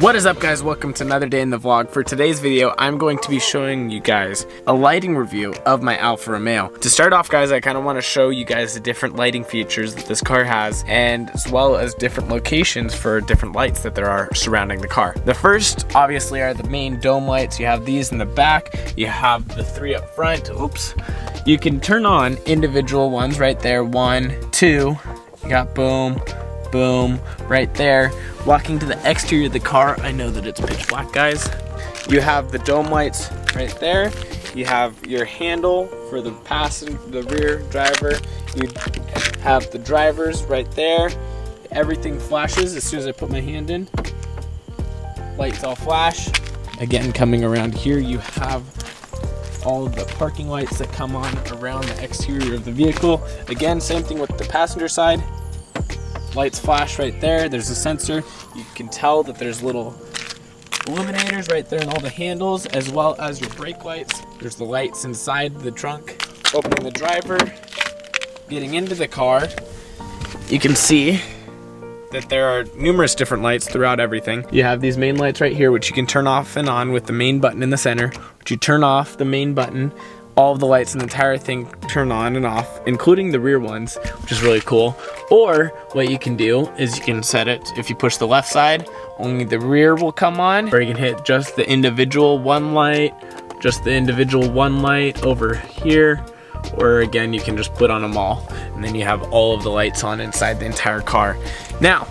What is up, guys? Welcome to another day in the vlog. For today's video, I'm going to be showing you guys a lighting review of my Alfa Romeo. To start off, guys, I kind of want to show you guys the different lighting features that this car has, and as well as different locations for different lights that there are surrounding the car. The first, obviously, are the main dome lights. You have these in the back. You have the three up front. Oops. You can turn on individual ones right there. 1, 2. You got boom, boom, right there. Walking to the exterior of the car, I know that it's pitch black, guys. You have the dome lights right there. You have your handle for the rear driver. You have the drivers right there. Everything flashes as soon as I put my hand in. Lights all flash. Again, coming around here, you have all of the parking lights that come on around the exterior of the vehicle. Again, same thing with the passenger side. Lights flash right there. There's a sensor. You can tell that there's little illuminators right there in all the handles, as well as your brake lights. There's the lights inside the trunk. Opening the driver, getting into the car, you can see that there are numerous different lights throughout everything. You have these main lights right here, which you can turn off and on with the main button in the center. Which you turn off the main button, all of the lights in the entire thing turn on and off, including the rear ones, which is really cool. Or what you can do is you can set it, if you push the left side, only the rear will come on, or you can hit just the individual one light, over here, or again, you can just put on them all, and then you have all of the lights on inside the entire car. Now,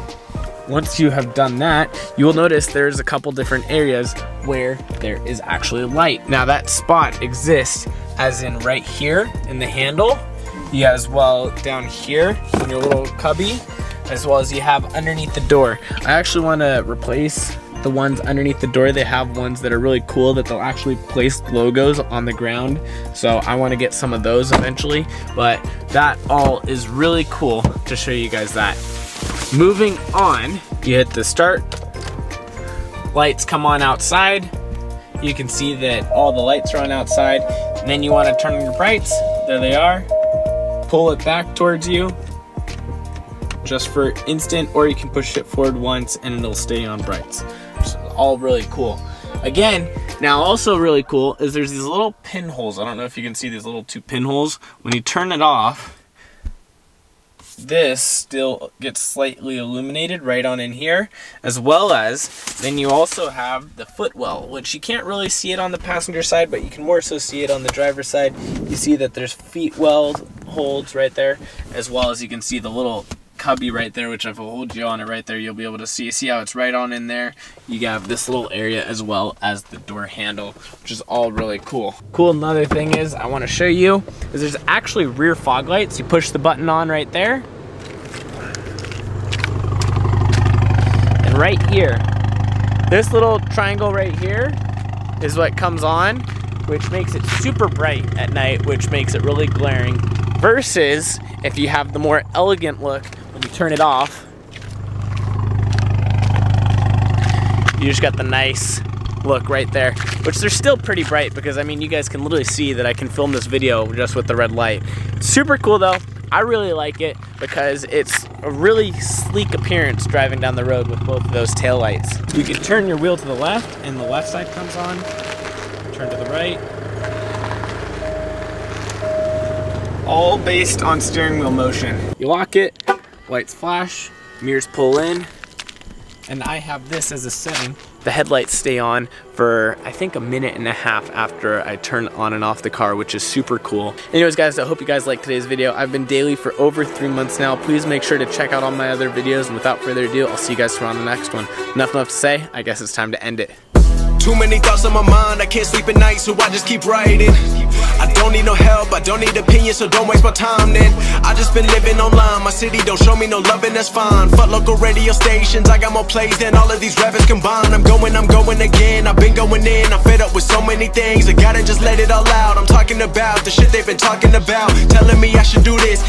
once you have done that, you will notice there's a couple different areas where there is actually light. Now that spot exists as in right here in the handle, as well down here in your little cubby, as well as you have underneath the door. I actually want to replace the ones underneath the door. They have ones that are really cool that they'll actually place logos on the ground. So I want to get some of those eventually, but that all is really cool to show you guys that. Moving on, you hit the start, lights come on outside. You can see that all the lights are on outside. And then you want to turn on your brights, there they are. Pull it back towards you, just for instant, or you can push it forward once and it'll stay on brights. It's all really cool. Again, now also really cool is there's these little pinholes. I don't know if you can see these little 2 pinholes. When you turn it off, this still gets slightly illuminated right on in here, as well as then you also have the footwell, which you can't really see it on the passenger side, but you can more so see it on the driver's side. You see that there's feet well holds right there, as well as you can see the little cubby right there, which if I hold you on it right there, you'll be able to see how it's right on in there. You have this little area as well as the door handle, which is all really cool. Another thing is I want to show you is there's actually rear fog lights. You push the button on right there, and right here, this little triangle right here is what comes on, which makes it super bright at night, which makes it really glaring, versus if you have the more elegant look when you turn it off, you just got the nice look right there, which they're still pretty bright because I mean you guys can literally see that I can film this video just with the red light. It's super cool though. I really like it because it's a really sleek appearance driving down the road with both of those tail lights. You can turn your wheel to the left and the left side comes on. Turn to the right. All based on steering wheel motion. You lock it, lights flash, mirrors pull in, and I have this as a setting. The headlights stay on for I think 1.5 minutes after I turn on and off the car, which is super cool. Anyways guys, I hope you guys liked today's video. I've been daily for over 3 months now. Please make sure to check out all my other videos, and without further ado, I'll see you guys tomorrow on the next one. Nothing left to say, I guess it's time to end it. Too many thoughts on my mind, I can't sleep at night, so I just keep writing. I don't need no help, I don't need opinions, so don't waste my time then. I just been living online, my city don't show me no love and that's fine. Fuck local radio stations, I got more plays than all of these rappers combined. I'm going again, I've been going in, I'm fed up with so many things. I gotta just let it all out, I'm talking about the shit they've been talking about, telling me I should do this.